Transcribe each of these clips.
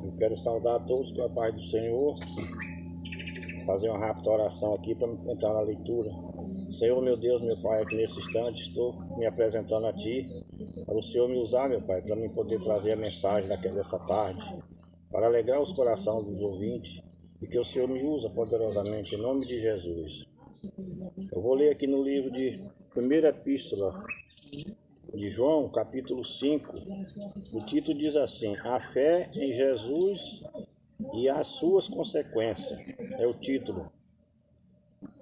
Eu quero saudar a todos com a paz do Senhor, fazer uma rápida oração aqui para entrar na leitura. Senhor, meu Deus, meu Pai, aqui nesse instante estou me apresentando a Ti, para o Senhor me usar, meu Pai, para mim poder trazer a mensagem dessa tarde, para alegrar os corações dos ouvintes, e que o Senhor me usa poderosamente, em nome de Jesus. Eu vou ler aqui no livro de Primeira Epístola de João, capítulo 5, o título diz assim: A fé em Jesus e as suas consequências, é o título.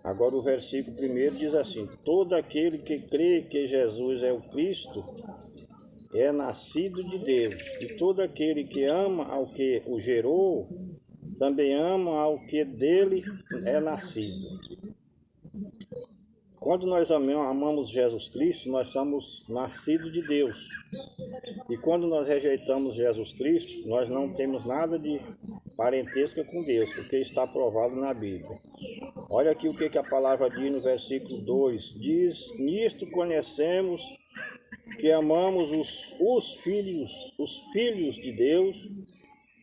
Agora o versículo 1 diz assim: Todo aquele que crê que Jesus é o Cristo é nascido de Deus, e todo aquele que ama ao que o gerou, também ama ao que dele é nascido. Quando nós amamos Jesus Cristo, nós somos nascidos de Deus. E quando nós rejeitamos Jesus Cristo, nós não temos nada de parentesco com Deus, porque está provado na Bíblia. Olha aqui o que a palavra diz no versículo 2. Diz: Nisto conhecemos que amamos os filhos de Deus,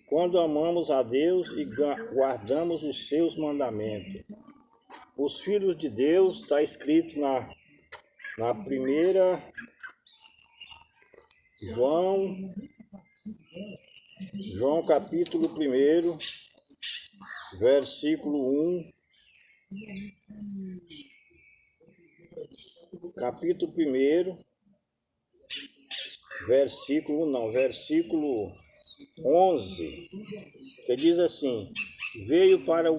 quando amamos a Deus e guardamos os seus mandamentos. Os filhos de Deus está escrito na primeira João capítulo 1, versículo 1, capítulo 1, versículo 11, que diz assim: Veio para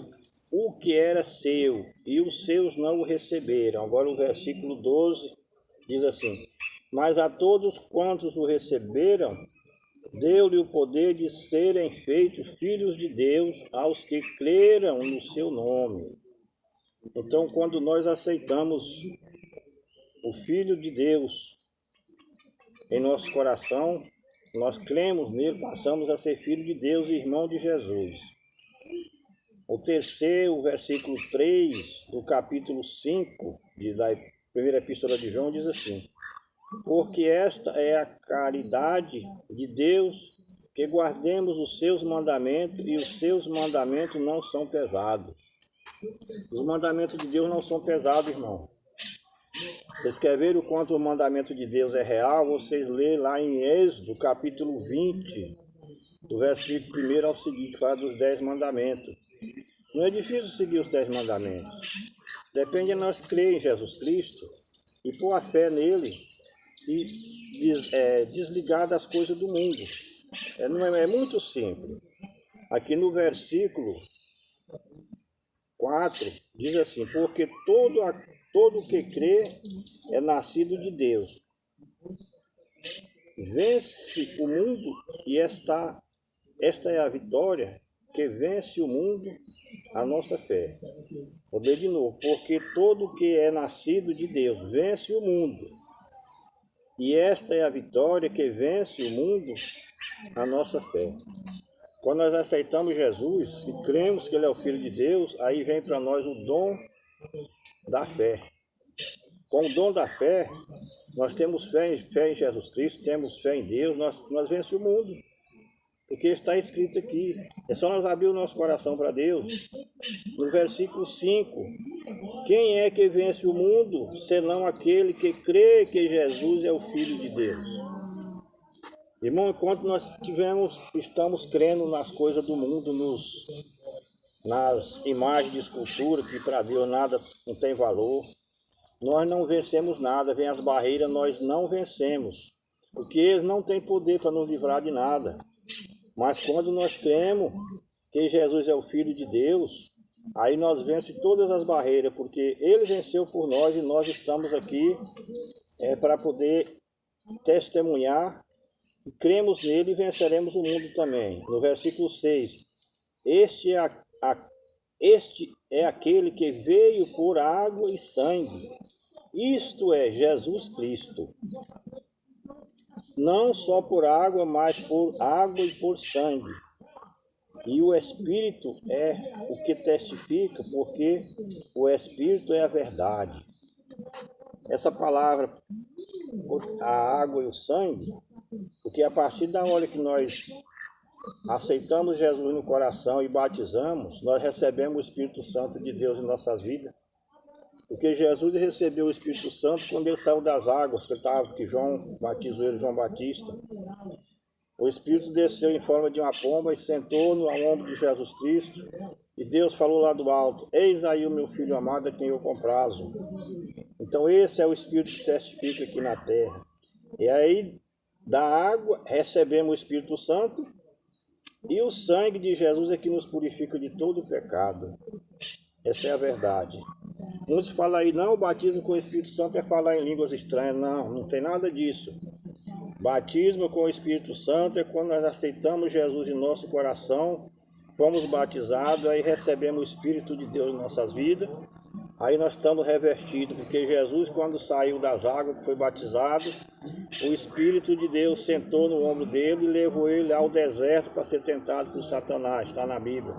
o que era seu, e os seus não o receberam. Agora o versículo 12 diz assim: Mas a todos quantos o receberam, deu-lhe o poder de serem feitos filhos de Deus, aos que creram no seu nome. Então, quando nós aceitamos o Filho de Deus em nosso coração, nós cremos nele, passamos a ser filho de Deus e irmão de Jesus. O versículo 3 do capítulo 5 da primeira epístola de João diz assim: Porque esta é a caridade de Deus, que guardemos os seus mandamentos, e os seus mandamentos não são pesados. Os mandamentos de Deus não são pesados, irmão. Vocês querem ver o quanto o mandamento de Deus é real? Vocês lêem lá em Êxodo, capítulo 20, do versículo 1 ao seguinte, que fala dos 10 mandamentos. Não é difícil seguir os 10 mandamentos. Depende de nós crer em Jesus Cristo e pôr a fé nele e desligar das coisas do mundo. É muito simples. Aqui no versículo 4 diz assim: Porque todo que crê é nascido de Deus. Vence o mundo, e esta é a vitória que vence o mundo, a nossa fé. Vou ler de novo: Porque todo que é nascido de Deus vence o mundo, e esta é a vitória que vence o mundo, a nossa fé. Quando nós aceitamos Jesus e cremos que Ele é o Filho de Deus, aí vem para nós o dom da fé. Com o dom da fé, nós temos fé em Jesus Cristo, temos fé em Deus, nós vencemos o mundo. Porque está escrito aqui. É só nós abrir o nosso coração para Deus. No versículo 5, quem é que vence o mundo, senão aquele que crê que Jesus é o Filho de Deus? Irmão, enquanto nós estamos crendo nas coisas do mundo, nas imagens de escultura, que para Deus nada não tem valor, nós não vencemos nada. Vem as barreiras, nós não vencemos, porque eles não têm poder para nos livrar de nada. Mas quando nós cremos que Jesus é o Filho de Deus, aí nós vencemos todas as barreiras, porque Ele venceu por nós e nós estamos aqui para poder testemunhar e cremos nele e venceremos o mundo também. No versículo 6, este é aquele que veio por água e sangue, isto é, Jesus Cristo. Não só por água, mas por água e por sangue. E o Espírito é o que testifica, porque o Espírito é a verdade. Essa palavra, a água e o sangue, porque a partir da hora que nós aceitamos Jesus no coração e batizamos, nós recebemos o Espírito Santo de Deus em nossas vidas. Porque Jesus recebeu o Espírito Santo quando ele saiu das águas, que João batizou ele, João Batista. O Espírito desceu em forma de uma pomba e sentou no ombro de Jesus Cristo. E Deus falou lá do alto: eis aí o meu filho amado a quem eu comprazo. Então esse é o Espírito que testifica aqui na terra. E aí, da água, recebemos o Espírito Santo. E o sangue de Jesus é que nos purifica de todo o pecado. Essa é a verdade. Muitos falam aí, não, o batismo com o Espírito Santo é falar em línguas estranhas. Não, não tem nada disso. Batismo com o Espírito Santo é quando nós aceitamos Jesus em nosso coração, fomos batizados, aí recebemos o Espírito de Deus em nossas vidas, aí nós estamos revestidos, porque Jesus, quando saiu das águas, que foi batizado, o Espírito de Deus sentou no ombro dele e levou ele ao deserto para ser tentado por Satanás, está na Bíblia.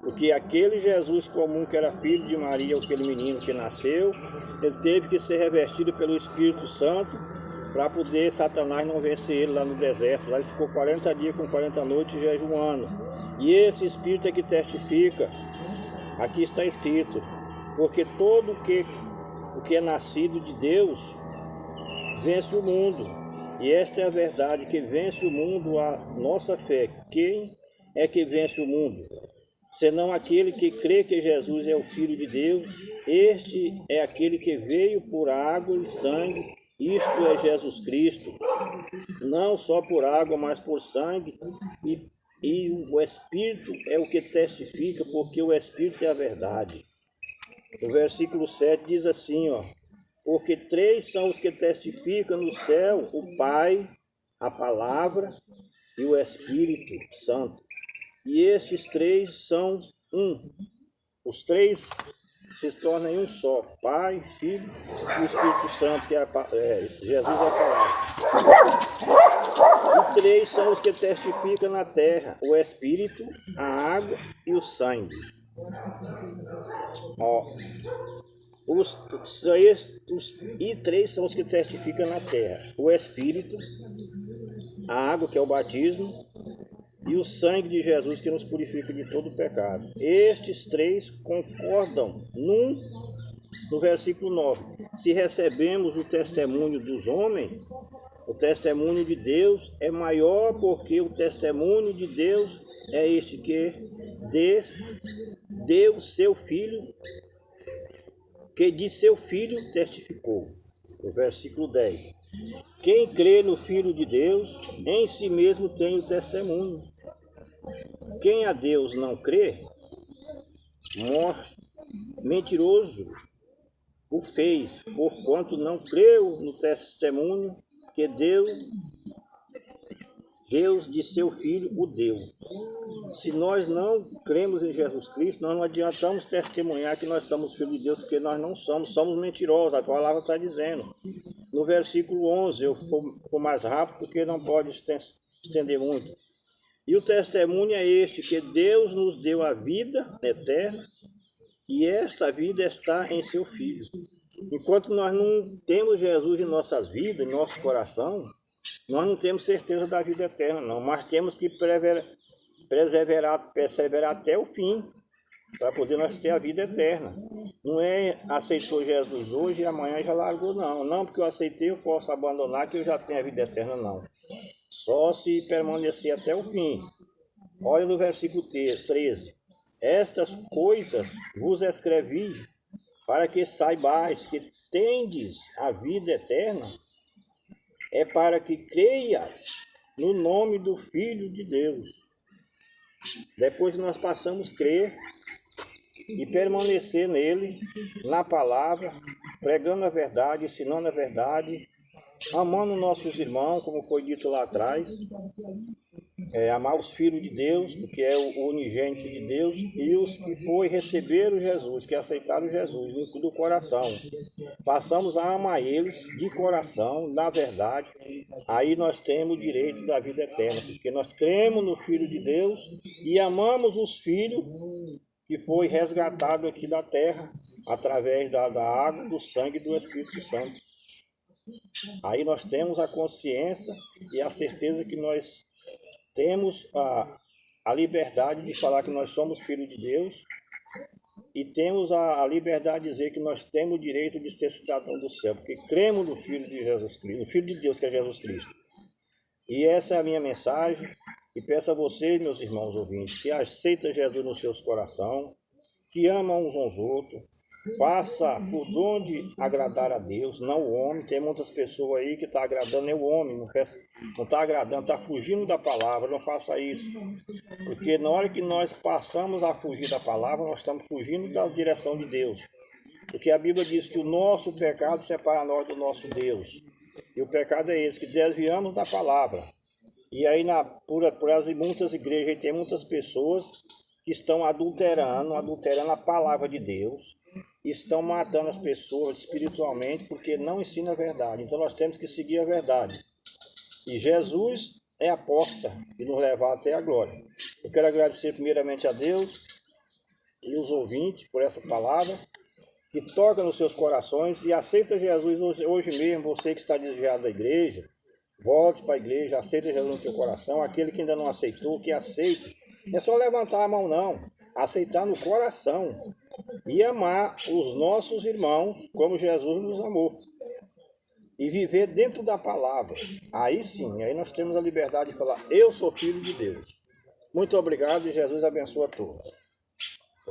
Porque aquele Jesus comum que era filho de Maria, aquele menino que nasceu, ele teve que ser revestido pelo Espírito Santo para poder Satanás não vencer ele lá no deserto. Lá ele ficou 40 dias com 40 noites jejuando. E esse Espírito é que testifica. Aqui está escrito: porque todo o que é nascido de Deus vence o mundo. E esta é a verdade, que vence o mundo a nossa fé. Quem é que vence o mundo? Senão aquele que crê que Jesus é o Filho de Deus. Este é aquele que veio por água e sangue, isto é Jesus Cristo. Não só por água, mas por sangue. E o Espírito é o que testifica, porque o Espírito é a verdade. O versículo 7 diz assim, ó: porque 3 são os que testificam no céu, o Pai, a Palavra e o Espírito Santo. E estes 3 são um. Os 3 se tornam um só: Pai, Filho e o Espírito Santo, que Jesus é a palavra. E 3 são os que testificam na terra: o Espírito, a água e o sangue. E 3 são os que testificam na terra: o Espírito, a água, que é o batismo, e o sangue de Jesus, que nos purifica de todo o pecado. Estes 3 concordam no versículo 9. Se recebemos o testemunho dos homens, o testemunho de Deus é maior, porque o testemunho de Deus é este, que deu seu Filho, que de seu Filho testificou. O versículo 10. Quem crê no Filho de Deus, em si mesmo tem o testemunho. Quem a Deus não crê, mentiroso o fez, porquanto não creu no testemunho que Deus de seu Filho o deu. Se nós não cremos em Jesus Cristo, nós não adiantamos testemunhar que nós somos filhos de Deus, porque nós não somos mentirosos, a palavra está dizendo. No versículo 11, eu vou mais rápido, porque não pode estender muito. E o testemunho é este, que Deus nos deu a vida eterna, e esta vida está em seu Filho. Enquanto nós não temos Jesus em nossas vidas, em nosso coração, nós não temos certeza da vida eterna, não. Mas temos que perseverar até o fim, para poder nós ter a vida eterna. Não é aceitou Jesus hoje e amanhã já largou, não. Não, porque eu aceitei, eu posso abandonar, que eu já tenho a vida eterna, não. Só se permanecer até o fim. Olha no versículo 13. Estas coisas vos escrevi, para que saibais que tendes a vida eterna, é para que creias no nome do Filho de Deus. Depois nós passamos a crer e permanecer nele, na palavra, pregando a verdade, ensinando a verdade, amando nossos irmãos, como foi dito lá atrás, amar os filhos de Deus, que é o unigênito de Deus, e os que receberam Jesus, que aceitaram Jesus do coração. Passamos a amar eles de coração, na verdade. Aí nós temos o direito da vida eterna, porque nós cremos no Filho de Deus e amamos os filhos que foi resgatado aqui da terra, através da água, do sangue e do Espírito Santo. Aí nós temos a consciência e a certeza que nós temos a liberdade de falar que nós somos filhos de Deus e temos a liberdade de dizer que nós temos o direito de ser cidadão do céu, porque cremos no Filho de Jesus Cristo, no Filho de Deus que é Jesus Cristo. E essa é a minha mensagem, e peço a vocês, meus irmãos ouvintes, que aceitem Jesus nos seus corações, que amam uns aos outros, faça por onde agradar a Deus, não o homem. Tem muitas pessoas aí que estão agradando o homem, não está agradando, está fugindo da palavra. Não faça isso, porque na hora que nós passamos a fugir da palavra, nós estamos fugindo da direção de Deus, porque a Bíblia diz que o nosso pecado separa nós do nosso Deus, e o pecado é esse, que desviamos da palavra. E aí por as muitas igrejas tem muitas pessoas que estão adulterando a palavra de Deus, estão matando as pessoas espiritualmente porque não ensinam a verdade. Então nós temos que seguir a verdade. E Jesus é a porta que nos leva até a glória. Eu quero agradecer primeiramente a Deus e os ouvintes por essa palavra que toca nos seus corações, e aceita Jesus hoje mesmo. Você que está desviado da igreja, volte para a igreja, aceita Jesus no teu coração. Aquele que ainda não aceitou, que aceite. Não é só levantar a mão não, aceitar no coração e amar os nossos irmãos como Jesus nos amou e viver dentro da palavra. Aí sim, aí nós temos a liberdade de falar: eu sou filho de Deus. Muito obrigado e Jesus abençoe a todos.